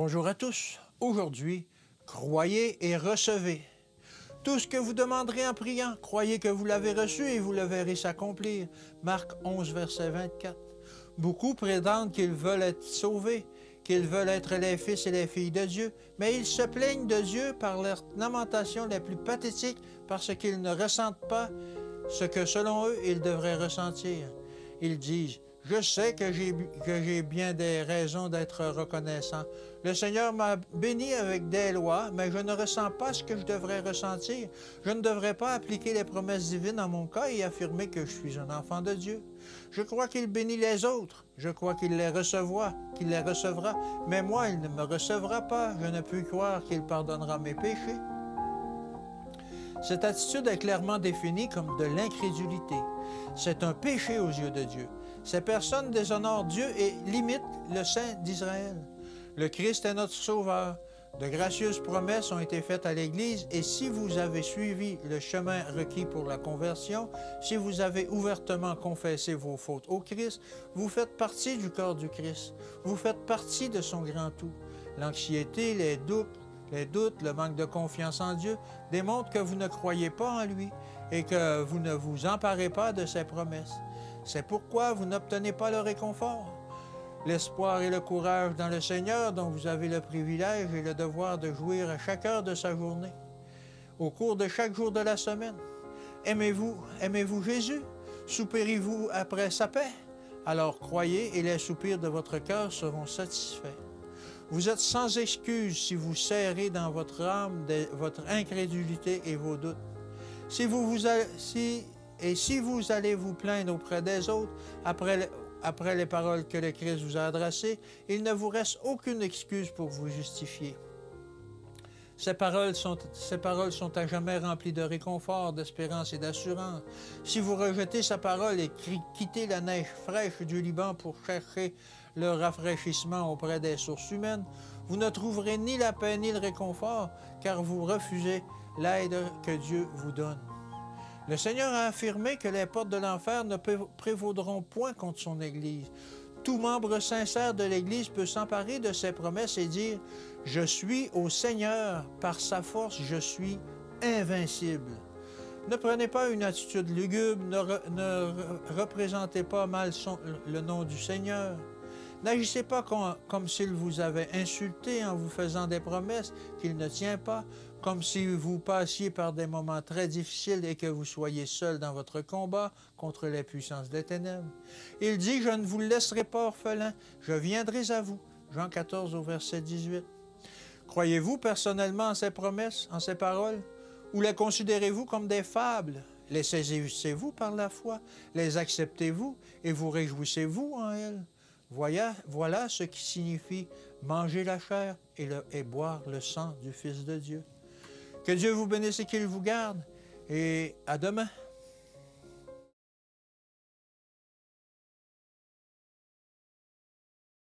Bonjour à tous. Aujourd'hui, croyez et recevez. Tout ce que vous demanderez en priant, croyez que vous l'avez reçu et vous le verrez s'accomplir. Marc 11, verset 24. Beaucoup prétendent qu'ils veulent être sauvés, qu'ils veulent être les fils et les filles de Dieu, mais ils se plaignent de Dieu par leurs lamentations les plus pathétiques parce qu'ils ne ressentent pas ce que, selon eux, ils devraient ressentir. Ils disent: « Je sais que j'ai bien des raisons d'être reconnaissant. Le Seigneur m'a béni avec des lois, mais je ne ressens pas ce que je devrais ressentir. Je ne devrais pas appliquer les promesses divines dans mon cas et affirmer que je suis un enfant de Dieu. Je crois qu'il bénit les autres. Je crois qu'il les recevra, mais moi, il ne me recevra pas. Je ne puis croire qu'il pardonnera mes péchés. » Cette attitude est clairement définie comme de l'incrédulité. C'est un péché aux yeux de Dieu. Ces personnes déshonorent Dieu et limitent le Saint d'Israël. Le Christ est notre Sauveur. De gracieuses promesses ont été faites à l'Église et si vous avez suivi le chemin requis pour la conversion, si vous avez ouvertement confessé vos fautes au Christ, vous faites partie du corps du Christ. Vous faites partie de son grand tout. L'anxiété, les doutes, le manque de confiance en Dieu démontrent que vous ne croyez pas en lui et que vous ne vous emparez pas de ses promesses. C'est pourquoi vous n'obtenez pas le réconfort. L'espoir et le courage dans le Seigneur dont vous avez le privilège et le devoir de jouir à chaque heure de sa journée, au cours de chaque jour de la semaine. Aimez-vous Jésus? Soupirez-vous après sa paix? Alors croyez et les soupirs de votre cœur seront satisfaits. Vous êtes sans excuse si vous serrez dans votre âme votre incrédulité et vos doutes. Si vous allez vous plaindre auprès des autres après les paroles que le Christ vous a adressées, il ne vous reste aucune excuse pour vous justifier. Ces paroles sont à jamais remplies de réconfort, d'espérance et d'assurance. Si vous rejetez sa parole et quittez la neige fraîche du Liban pour chercher le rafraîchissement auprès des sources humaines, vous ne trouverez ni la paix ni le réconfort, car vous refusez l'aide que Dieu vous donne. Le Seigneur a affirmé que les portes de l'enfer ne prévaudront point contre son Église. Tout membre sincère de l'Église peut s'emparer de ses promesses et dire « Je suis au Seigneur, par sa force, je suis invincible. » Ne prenez pas une attitude lugubre, ne représentez pas mal le nom du Seigneur. N'agissez pas comme s'il vous avait insulté en vous faisant des promesses qu'il ne tient pas, comme si vous passiez par des moments très difficiles et que vous soyez seul dans votre combat contre les puissances des ténèbres. Il dit « Je ne vous laisserai pas orphelin, je viendrai à vous. » Jean 14 au verset 18. Croyez-vous personnellement en ces promesses, en ces paroles, ou les considérez-vous comme des fables? Les saisissez-vous par la foi? Les acceptez-vous et vous réjouissez-vous en elles? Voilà ce qui signifie manger la chair et boire le sang du Fils de Dieu. Que Dieu vous bénisse et qu'il vous garde, et à demain.